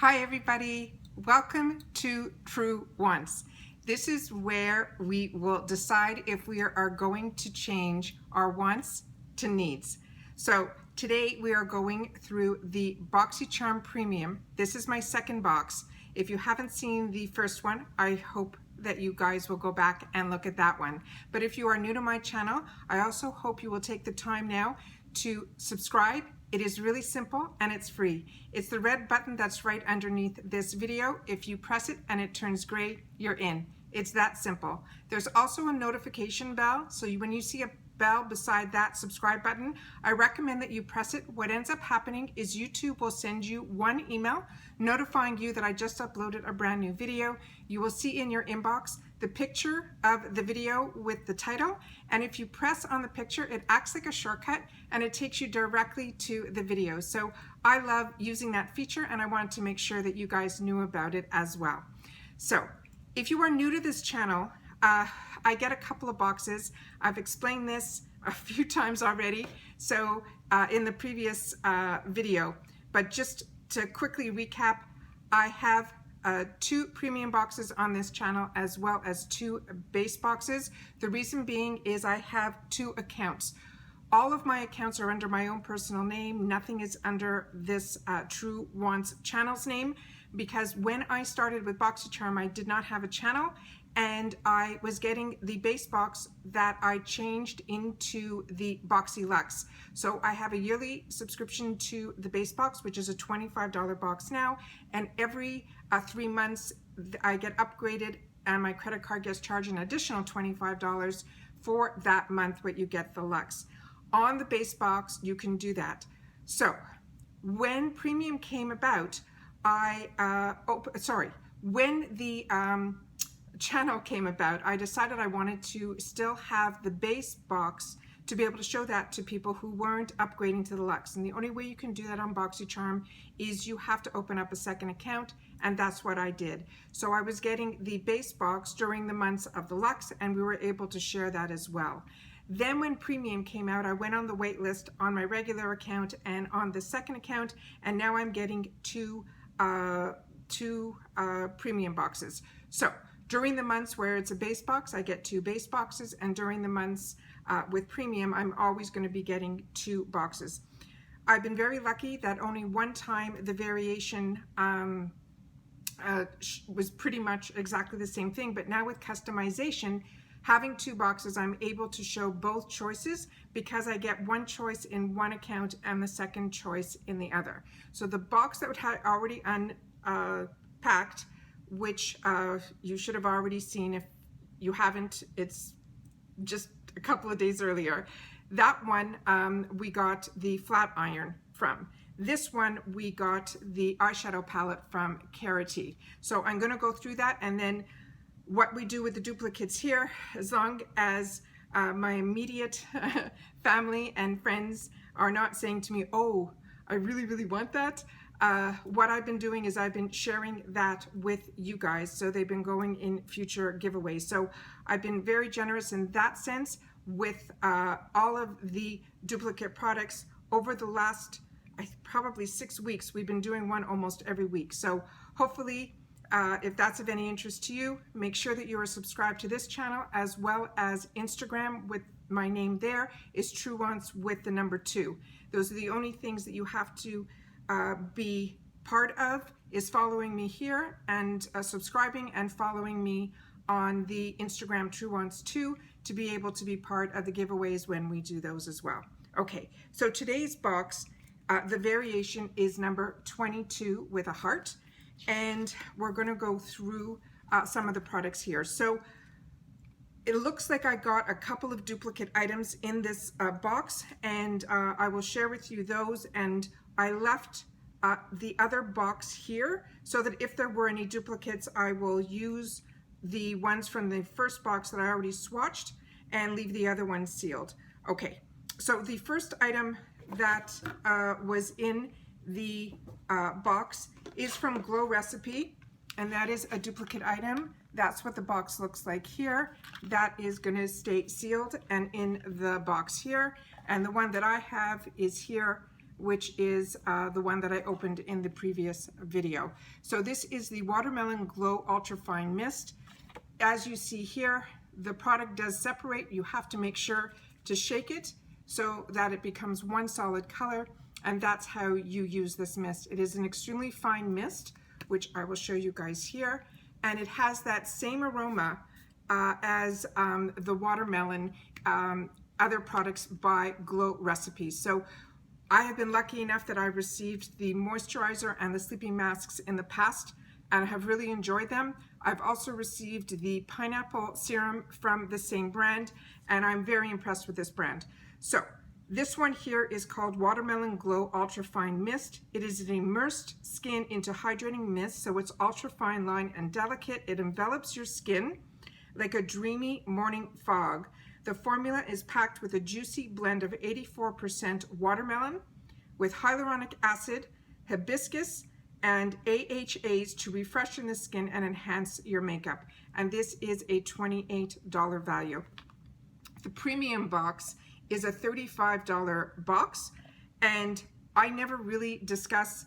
Hi everybody, welcome to True Wants. This is where we will decide if we are going to change our wants to needs. So today we are going through the Boxycharm Premium. This is my second box. If you haven't seen the first one, I hope that you guys will go back and look at that one. But if you are new to my channel, I also hope you will take the time now to subscribe. It is really simple and it's free. It's the red button that's right underneath this video. If you press it and it turns gray, you're in. It's that simple. There's also a notification bell, so when you see a bell beside that subscribe button, I recommend that you press it. What ends up happening is YouTube will send you one email notifying you that I just uploaded a brand new video. You will see in your inbox the picture of the video with the title, and if you press on the picture, it acts like a shortcut and it takes you directly to the video. So I love using that feature and I wanted to make sure that you guys knew about it as well. So if you are new to this channel, I get a couple of boxes. I've explained this a few times already, so in the previous video, but just to quickly recap, I have 2 premium boxes on this channel as well as 2 base boxes. The reason being is I have 2 accounts. All of my accounts are under my own personal name. Nothing is under this True Wants channel's name, because when I started with Boxycharm, I did not have a channel, and I was getting the base box that I changed into the Boxy Luxe. So I have a yearly subscription to the base box, which is a $25 box now, and every 3 months I get upgraded and my credit card gets charged an additional $25 for that month what you get the Luxe. On the base box, you can do that. So when premium came about, when the channel came about, I decided I wanted to still have the base box to be able to show that to people who weren't upgrading to the Luxe. And the only way you can do that on Boxycharm is you have to open up a second account, and that's what I did. So I was getting the base box during the months of the Luxe, and we were able to share that as well. Then when premium came out, I went on the wait list on my regular account and on the second account, and now I'm getting two premium boxes. So during the months where it's a base box, I get 2 base boxes, and during the months with premium, I'm always going to be getting 2 boxes. I've been very lucky that only one time the variation was pretty much exactly the same thing, but now with customization, having 2 boxes, I'm able to show both choices because I get one choice in one account and the second choice in the other. So the box that had already unpacked, which you should have already seen. If you haven't, it's just a couple of days earlier. That one we got the flat iron from. This one we got the eyeshadow palette from Karity. So I'm going to go through that, and then what we do with the duplicates here, as long as my immediate family and friends are not saying to me, oh, I really want that. What I've been doing is I've been sharing that with you guys, so they've been going in future giveaways. So I've been very generous in that sense with all of the duplicate products over the last probably 6 weeks. We've been doing one almost every week. So hopefully, if that's of any interest to you, make sure that you are subscribed to this channel, as well as Instagram with my name there is True Wants with the number 2. Those are the only things that you have to be part of, is following me here and subscribing and following me on the Instagram True Wants 2 to be able to be part of the giveaways when we do those as well. Okay, so today's box, the variation is number 22 with a heart, and we're going to go through some of the products here. So it looks like I got a couple of duplicate items in this box, and I will share with you those, and I left the other box here so that if there were any duplicates, I will use the ones from the first box that I already swatched and leave the other ones sealed. Okay, so the first item that was in the box is from Glow Recipe, and that is a duplicate item. That's what the box looks like here. That is going to stay sealed and in the box here, and the one that I have is here which is the one that I opened in the previous video. So this is the Watermelon Glow Ultrafine Mist. As you see here, the product does separate. You have to make sure to shake it so that it becomes one solid color, and that's how you use this mist. It is an extremely fine mist, which I will show you guys here, and it has that same aroma as the watermelon other products by Glow Recipes. So I have been lucky enough that I received the moisturizer and the sleeping masks in the past and have really enjoyed them. I've also received the pineapple serum from the same brand, and I'm very impressed with this brand. So this one here is called Watermelon Glow Ultrafine Mist. It is an immersed skin into hydrating mist, so it's ultrafine line and delicate. It envelops your skin like a dreamy morning fog. The formula is packed with a juicy blend of 84% watermelon with hyaluronic acid, hibiscus, and AHAs to refreshen the skin and enhance your makeup. And this is a $28 value. The premium box is a $35 box, and I never really discuss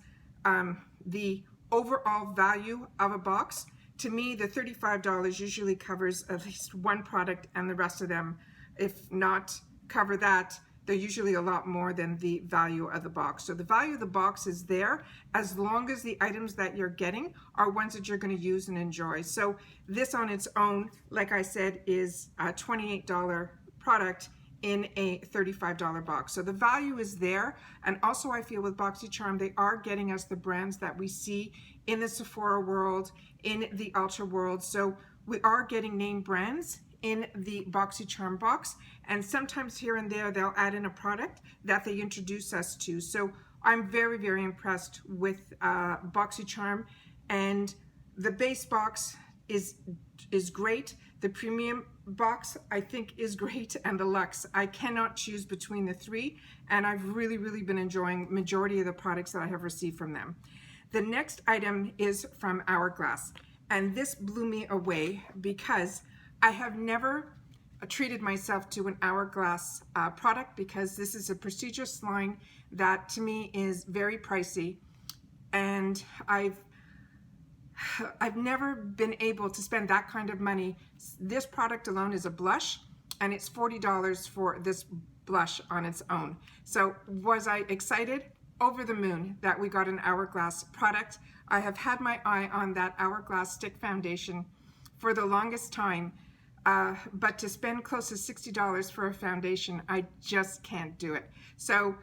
the overall value of a box. To me, the $35 usually covers at least one product, and the rest of them, if not cover that, they're usually a lot more than the value of the box. So the value of the box is there as long as the items that you're getting are ones that you're going to use and enjoy. So this on its own, like I said, is a $28 product in a $35 box. So the value is there. And also I feel with Boxycharm, they are getting us the brands that we see in the Sephora world, in the Ulta world. So we are getting name brands in the Boxycharm box, and sometimes here and there they'll add in a product that they introduce us to. So I'm very, very impressed with Boxycharm, and the base box is great. The premium box I think is great, and the luxe. I cannot choose between the three, and I've really, really been enjoying majority of the products that I have received from them. The next item is from Hourglass, and this blew me away because I have never treated myself to an Hourglass product, because this is a prestigious line that to me is very pricey, and I've never been able to spend that kind of money. This product alone is a blush, and it's $40 for this blush on its own. So was I excited? Over the moon that we got an Hourglass product. I have had my eye on that Hourglass stick foundation for the longest time, but to spend close to $60 for a foundation, I just can't do it. So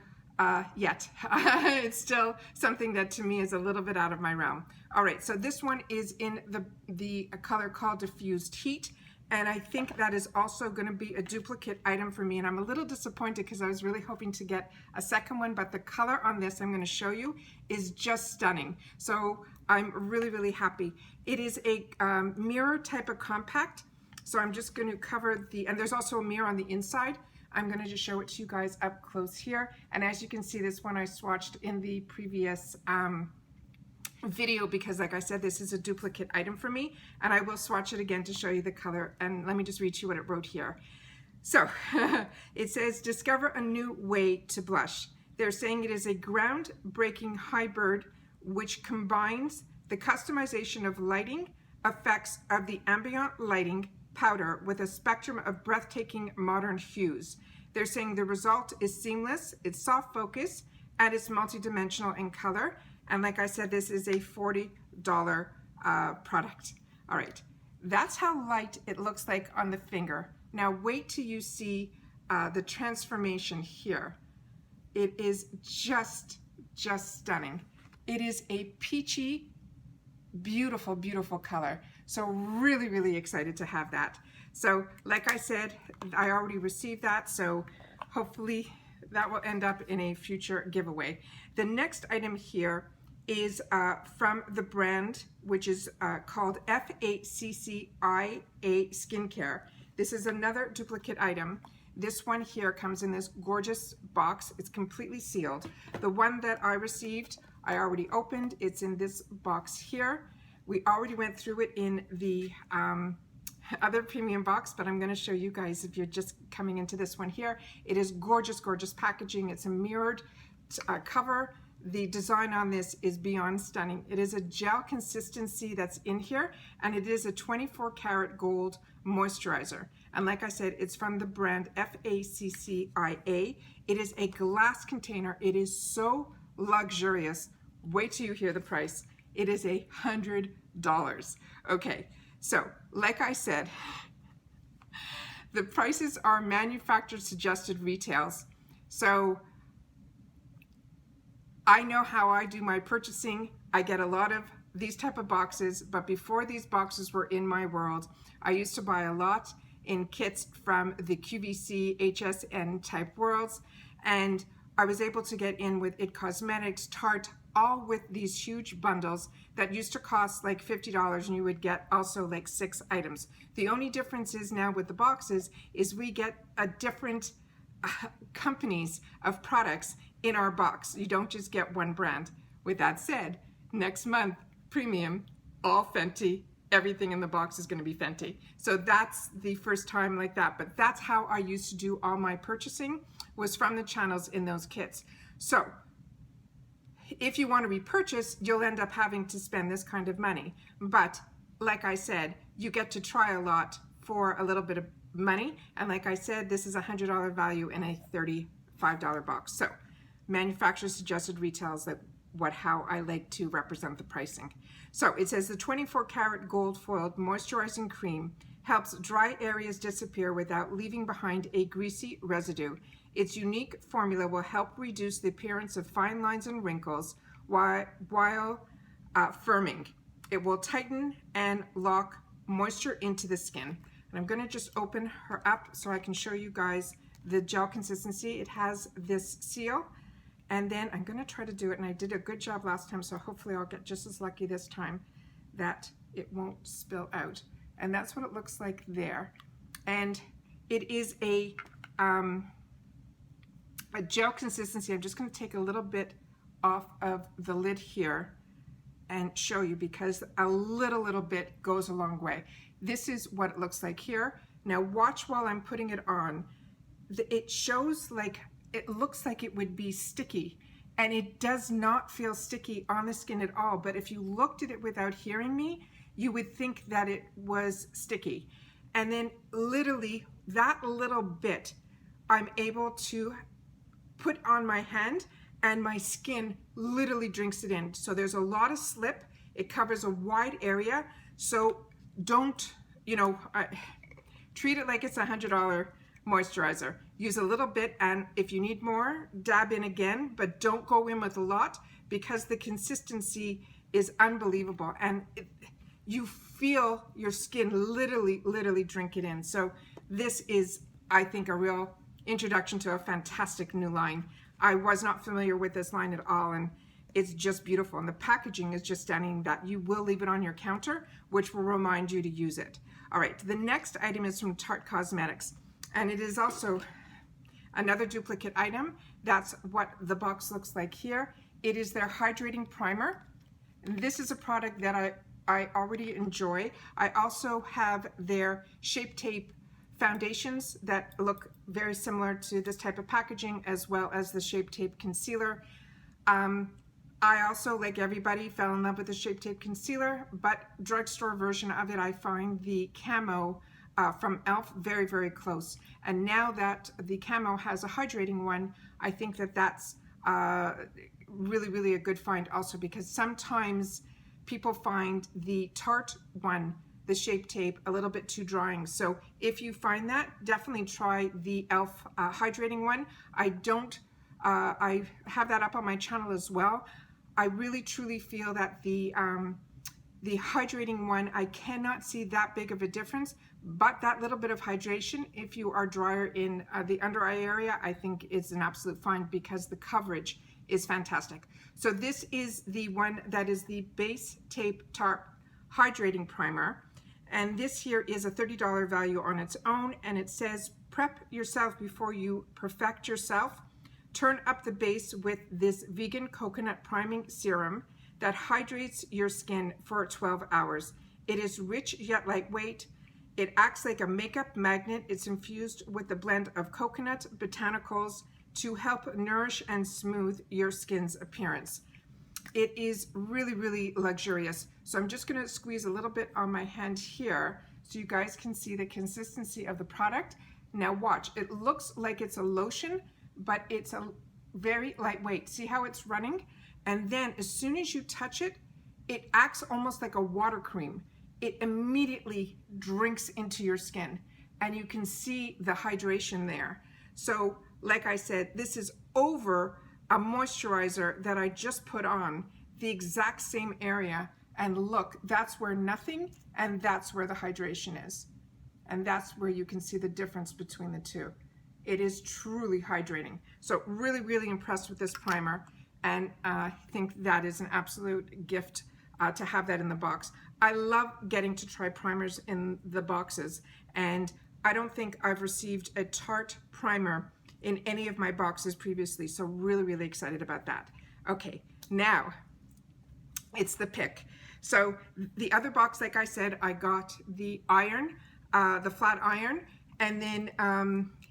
yet, it's still something that to me is a little bit out of my realm. All right, so this one is in the color called Diffused Heat, and I think that is also going to be a duplicate item for me, and I'm a little disappointed because I was really hoping to get a second one, but the color on this I'm going to show you is just stunning. So I'm really, really happy. It is a mirror type of compact, so I'm just going to cover and there's also a mirror on the inside. I'm going to just show it to you guys up close here, and as you can see, this one I swatched in the previous video because, like I said, this is a duplicate item for me, and I will swatch it again to show you the color. And let me just read you what it wrote here. So it says, discover a new way to blush. They're saying it is a groundbreaking hybrid which combines the customization of lighting effects of the ambient lighting powder with a spectrum of breathtaking modern hues. They're saying the result is seamless, it's soft focus, and it's multidimensional in color. And like I said, this is a $40 product. All right, that's how light it looks like on the finger. Now wait till you see the transformation here. It is just stunning. It is a peachy, beautiful, beautiful color. So really, really excited to have that. So like I said, I already received that, so hopefully that will end up in a future giveaway. The next item here is from the brand, which is called FACCIA Skincare. This is another duplicate item. This one here comes in this gorgeous box. It's completely sealed. The one that I received, I already opened. It's in this box here. We already went through it in the other premium box, but I'm going to show you guys if you're just coming into this one here. It is gorgeous, gorgeous packaging. It's a mirrored cover. The design on this is beyond stunning. It is a gel consistency that's in here, and it is a 24 karat gold moisturizer. And like I said, it's from the brand FACCIA. It is a glass container. It is so luxurious. Wait till you hear the price. It is $100. Okay, so like I said, the prices are manufacturer suggested retails. So I know how I do my purchasing. I get a lot of these type of boxes, but before these boxes were in my world, I used to buy a lot in kits from the QVC, HSN type worlds, and I was able to get in with IT Cosmetics, Tarte, all with these huge bundles that used to cost like $50, and you would get also like 6 items. The only difference is now with the boxes is we get a different companies of products in our box. You don't just get one brand. With that said, next month, premium, all Fenty, everything in the box is going to be Fenty. So that's the first time like that, but that's how I used to do all my purchasing, was from the channels in those kits. So if you want to repurchase, you'll end up having to spend this kind of money. But like I said, you get to try a lot for a little bit of money. And like I said, this is a $100 value in a $35 box. So manufacturer suggested retails, that how I like to represent the pricing. So it says the 24 karat gold foiled moisturizing cream helps dry areas disappear without leaving behind a greasy residue. Its unique formula will help reduce the appearance of fine lines and wrinkles while firming. It will tighten and lock moisture into the skin. And I'm going to just open her up so I can show you guys the gel consistency. It has this seal, and then I'm going to try to do it, and I did a good job last time, so hopefully I'll get just as lucky this time that it won't spill out. And that's what it looks like there. And it is a gel consistency. I'm just going to take a little bit off of the lid here and show you, because a little bit goes a long way. This is what it looks like here. Now watch while I'm putting it on. It shows like, it looks like it would be sticky, and it does not feel sticky on the skin at all. But if you looked at it without hearing me, you would think that it was sticky. And then literally that little bit I'm able to put on my hand, and my skin literally drinks it in. So there's a lot of slip. It covers a wide area. So don't, treat it like it's a $100 moisturizer. Use a little bit, and if you need more, dab in again, but don't go in with a lot, because the consistency is unbelievable, and you feel your skin literally drink it in. So this is, I think, a real introduction to a fantastic new line. I was not familiar with this line at all, and it's just beautiful. And the packaging is just stunning, that you will leave it on your counter, which will remind you to use it. All right, the next item is from Tarte Cosmetics, and it is also another duplicate item. That's what the box looks like here. It is their Hydrating Primer. And this is a product that I already enjoy. I also have their Shape Tape foundations that look very similar to this type of packaging, as well as the Shape Tape concealer. I also, like everybody, fell in love with the Shape Tape concealer, but drugstore version of it, I find the camo from e.l.f. very close. And now that the camo has a hydrating one, I think that that's really a good find also, because sometimes people find the Tarte one, the Shape Tape, a little bit too drying. So if you find that, definitely try the e.l.f. Hydrating one. I have that up on my channel as well. I really truly feel that the hydrating one, I cannot see that big of a difference, but that little bit of hydration, if you are drier in the under eye area, I think it's an absolute find, because the coverage is fantastic. So this is the one that is the Base Tape Tarte Hydrating Primer. And this here is a $30 value on its own, and it says, prep yourself before you perfect yourself. Turn up the base with this vegan coconut priming serum that hydrates your skin for 12 hours. It is rich yet lightweight. It acts like a makeup magnet. It's infused with a blend of coconut, botanicals, to help nourish and smooth your skin's appearance. It is really, really luxurious. So I'm just going to squeeze a little bit on my hand here so you guys can see the consistency of the product. Now watch, it looks like it's a lotion, but it's a very lightweight. See how it's running? And then as soon as you touch it, it acts almost like a water cream. It immediately drinks into your skin, and you can see the hydration there. So like I said, this is over a moisturizer that I just put on the exact same area, and look, that's where nothing, and that's where the hydration is. And that's where you can see the difference between the two. It is truly hydrating. So really, really impressed with this primer, and I think that is an absolute gift to have that in the box. I love getting to try primers in the boxes, and I don't think I've received a Tarte primer in any of my boxes previously, so really, really excited about that. Okay, now it's the pick. So the other box, like I said, I got the iron, the flat iron, and then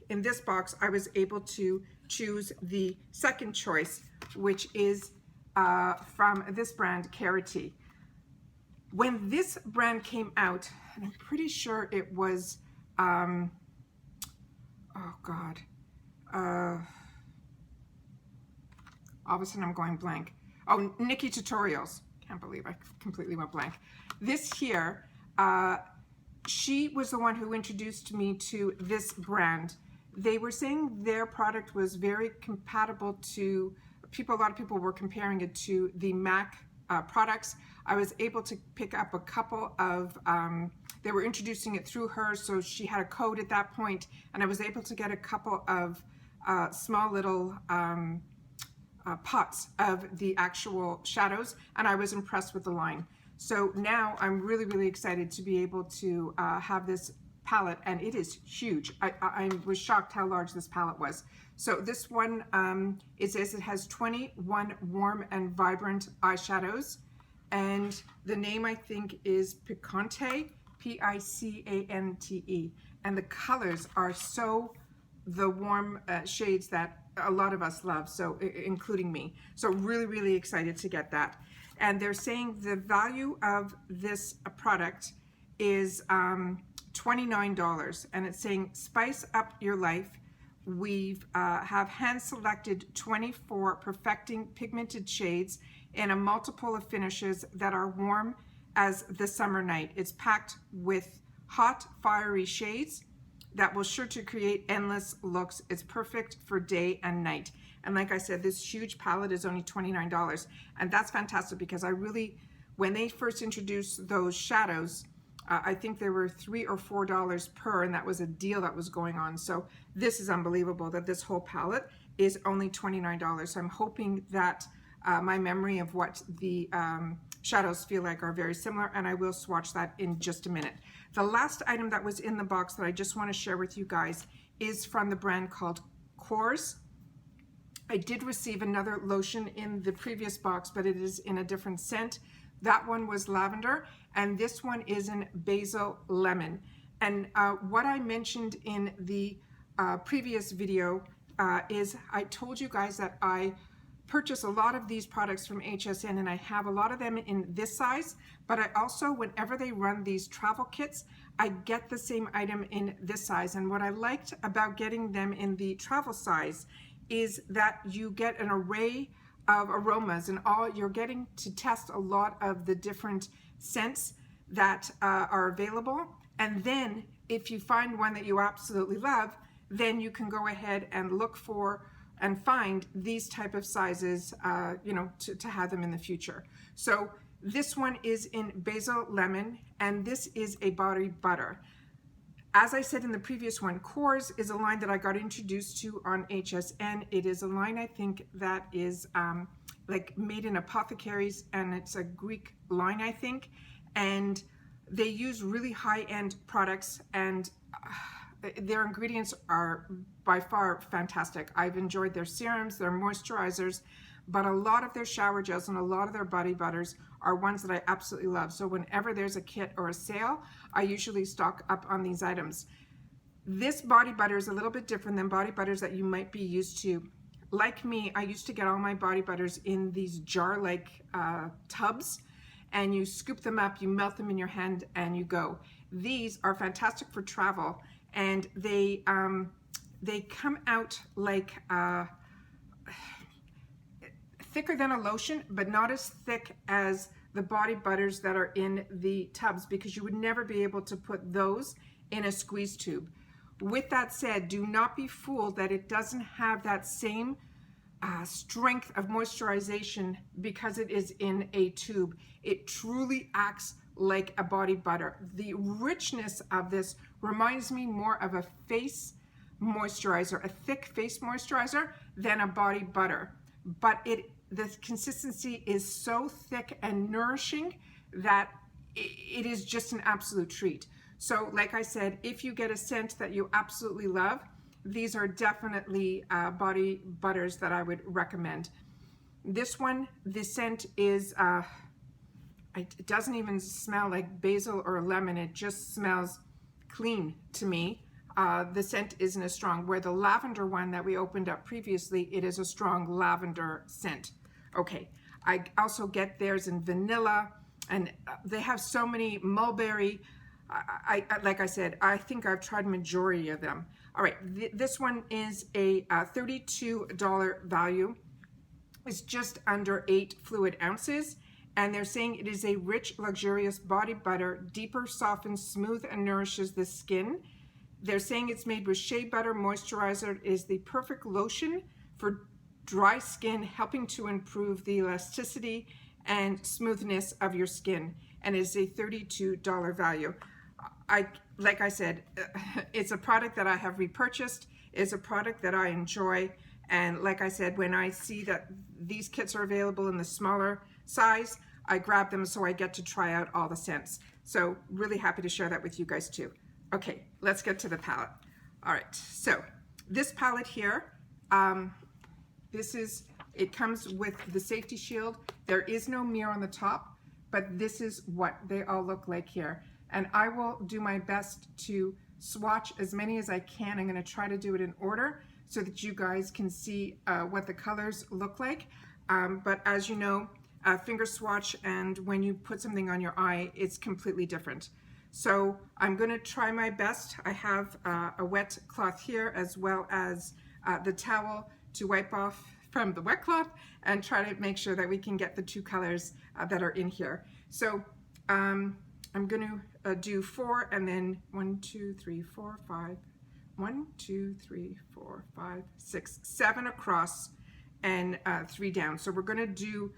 in this box I was able to choose the second choice, which is from this brand, Karity. When this brand came out, and I'm pretty sure it was, oh God, all of a sudden I'm going blank. Oh, Nikki Tutorials. Can't believe I completely went blank. This here, she was the one who introduced me to this brand. They were saying their product was very compatible to people. A lot of people were comparing it to the MAC products. I was able to pick up a couple of, they were introducing it through her, so she had a code at that point, and I was able to get a couple of small little pots of the actual shadows, and I was impressed with the line. So now I'm really, really excited to be able to have this palette, and it is huge. I was shocked how large this palette was. So this one, it says it has 21 warm and vibrant eyeshadows, and the name I think is Picante, P-I-C-A-N-T-E, and the colors are so the warm shades that a lot of us love, so including me. So really, really excited to get that. And they're saying the value of this product is $29, and it's saying spice up your life. We've have hand-selected 24 perfecting pigmented shades in a multiple of finishes that are warm as the summer night. It's packed with hot, fiery shades that will sure to create endless looks. It's perfect for day and night. And like I said, this huge palette is only $29, and that's fantastic because I really, when they first introduced those shadows, I think there were $3 or $4 per, and that was a deal that was going on. So this is unbelievable that this whole palette is only $29. So I'm hoping that my memory of what the shadows feel like are very similar, and I will swatch that in just a minute. The last item that was in the box that I just want to share with you guys is from the brand called KORRES. I did receive another lotion in the previous box, but it is in a different scent. That one was lavender, and this one is in basil lemon. And what I mentioned in the previous video is I told you guys that I purchase a lot of these products from HSN, and I have a lot of them in this size, but I also, whenever they run these travel kits, I get the same item in this size. And what I liked about getting them in the travel size is that you get an array of aromas, and you're getting to test a lot of the different scents that are available. And then if you find one that you absolutely love, then you can go ahead and look for and find these type of sizes, you know, to have them in the future. So this one is in basil lemon, and this is a body butter. As I said in the previous one, KORRES is a line that I got introduced to on HSN. It is a line I think that is like made in apothecaries, and it's a Greek line I think, and they use really high-end products, and their ingredients are by far fantastic. I've enjoyed their serums, their moisturizers, but a lot of their shower gels and a lot of their body butters are ones that I absolutely love. So whenever there's a kit or a sale, I usually stock up on these items. This body butter is a little bit different than body butters that you might be used to like me, I used to get all my body butters in these jar-like tubs, and you scoop them up, you melt them in your hand, and you go. These are fantastic for travel, and they come out like thicker than a lotion, but not as thick as the body butters that are in the tubs, because you would never be able to put those in a squeeze tube. With that said, do not be fooled that it doesn't have that same strength of moisturization because it is in a tube. It truly acts like a body butter. The richness of this reminds me more of a face moisturizer, a thick face moisturizer, than a body butter. But the consistency is so thick and nourishing that it is just an absolute treat. So like I said, if you get a scent that you absolutely love, these are definitely body butters that I would recommend. This one, the scent is, it doesn't even smell like basil or lemon. It just smells clean to me. The scent isn't as strong. Where the lavender one that we opened up previously, it is a strong lavender scent. Okay, I also get theirs in vanilla, and they have so many mulberry. Like I said, I think I've tried majority of them. All right, this one is a $32 value. It's just under 8 fluid ounces, and they're saying it is a rich, luxurious body butter, deeper, softens, smooth, and nourishes the skin. They're saying it's made with shea butter moisturizer. It is the perfect lotion for dry skin, helping to improve the elasticity and smoothness of your skin, and it is a $32 value. Like I said, it's a product that I have repurchased. It's a product that I enjoy, and like I said, when I see that these kits are available in the smaller size, I grab them so I get to try out all the scents. So really happy to share that with you guys too. Okay, let's get to the palette. All right, so this palette here, it comes with the safety shield. There is no mirror on the top, but this is what they all look like here. And I will do my best to swatch as many as I can. I'm going to try to do it in order so that you guys can see what the colors look like. But as you know, finger swatch, and when you put something on your eye, it's completely different. So I'm going to try my best. I have a wet cloth here, as well as the towel to wipe off from the wet cloth and try to make sure that we can get the two colors that are in here. So I'm going to do 4, and then 1, 2, 3, 4, 5, 1, 2, 3, 4, 5, 6, 7 across, and 3 down. So we're going to do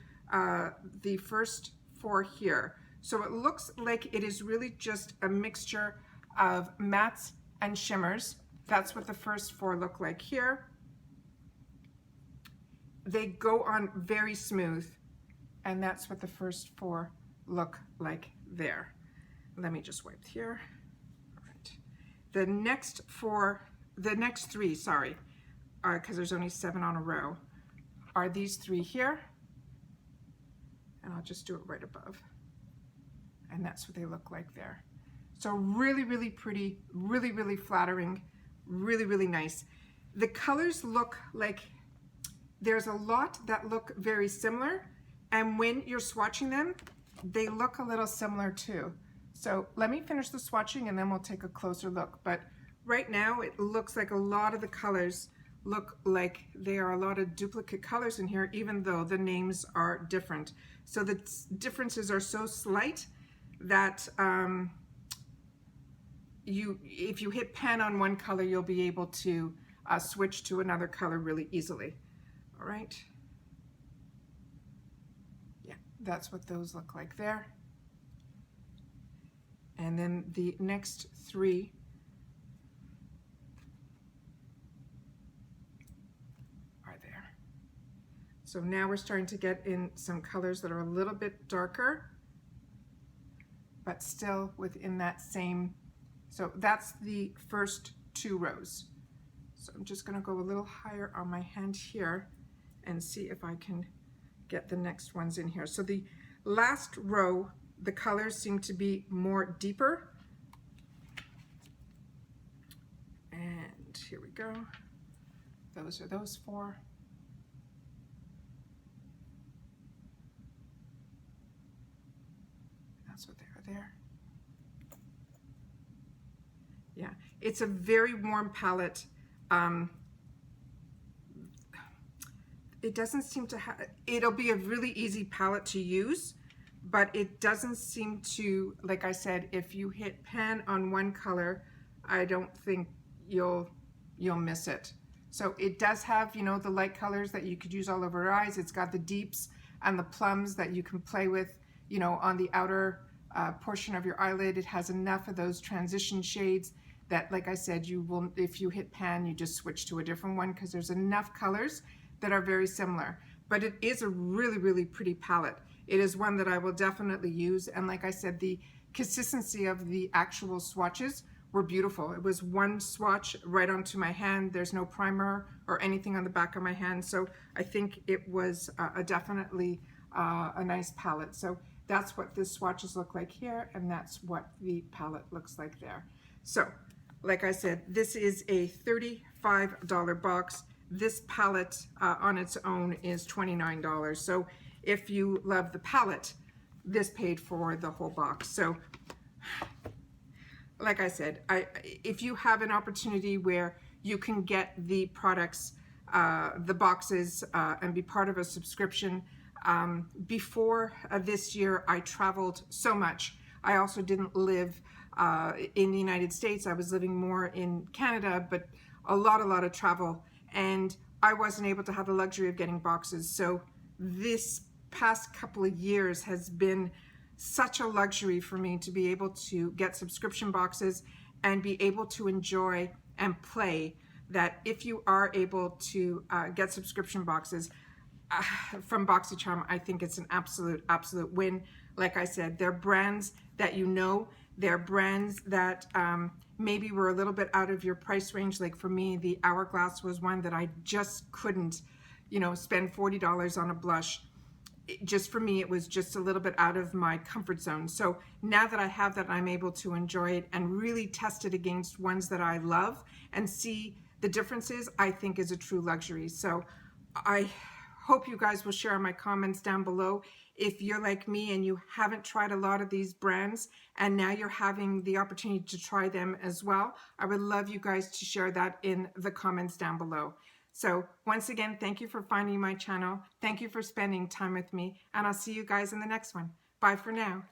the first 4 here. So it looks like it is really just a mixture of mattes and shimmers. That's what the first 4 look like here. They go on very smooth, and that's what the first 4 look like there. Let me just wipe here. All right. The next 3, sorry, because there's only 7 on a row, are these 3 here. And I'll just do it right above. And that's what they look like there. So really, really pretty, really, really flattering, really, really nice. The colors look like there's a lot that look very similar, and when you're swatching them, they look a little similar too. So let me finish the swatching and then we'll take a closer look. But right now it looks like a lot of the colors look like there are a lot of duplicate colors in here, even though the names are different. So the differences are so slight that if you hit pen on one color, you'll be able to switch to another color really easily. All right. Yeah, that's what those look like there. And then the next 3 are there. So now we're starting to get in some colors that are a little bit darker, but still within that same. So that's the first 2 rows. So I'm just going to go a little higher on my hand here and see if I can get the next ones in here. So the last row, the colors seem to be more deeper. And here we go. Those are those 4. So there. Yeah, it's a very warm palette. It doesn't seem to have, it'll be a really easy palette to use, but it doesn't seem to, like I said, if you hit pan on one color, I don't think you'll miss it. So it does have, you know, the light colors that you could use all over your eyes. It's got the deeps and the plums that you can play with, you know, on the outer portion of your eyelid. It has enough of those transition shades that, like I said, you will, if you hit pan, you just switch to a different one because there's enough colors that are very similar. But it is a really, really pretty palette. It is one that I will definitely use. And like I said, the consistency of the actual swatches were beautiful. It was one swatch right onto my hand. There's no primer or anything on the back of my hand. So I think it was definitely a nice palette. So that's what the swatches look like here, and that's what the palette looks like there. So like I said, this is a $35 box. This palette on its own is $29. So if you love the palette, this paid for the whole box. So like I said, if you have an opportunity where you can get the products, the boxes, and be part of a subscription, before this year I traveled so much. I also didn't live in the United States. I was living more in Canada, but a lot of travel, and I wasn't able to have the luxury of getting boxes. So this past couple of years has been such a luxury for me to be able to get subscription boxes and be able to enjoy and play, that if you are able to get subscription boxes from Boxycharm, I think it's an absolute win. Like I said, they're brands that you know, they're brands that maybe were a little bit out of your price range. Like for me, the Hourglass was one that I just couldn't, you know, spend $40 on a blush. Just for me, it was just a little bit out of my comfort zone. So now that I have that, I'm able to enjoy it and really test it against ones that I love and see the differences, I think is a true luxury. So I hope you guys will share in my comments down below if you're like me and you haven't tried a lot of these brands and now you're having the opportunity to try them as well. I would love you guys to share that in the comments down below. So once again, thank you for finding my channel. Thank you for spending time with me, and I'll see you guys in the next one. Bye for now.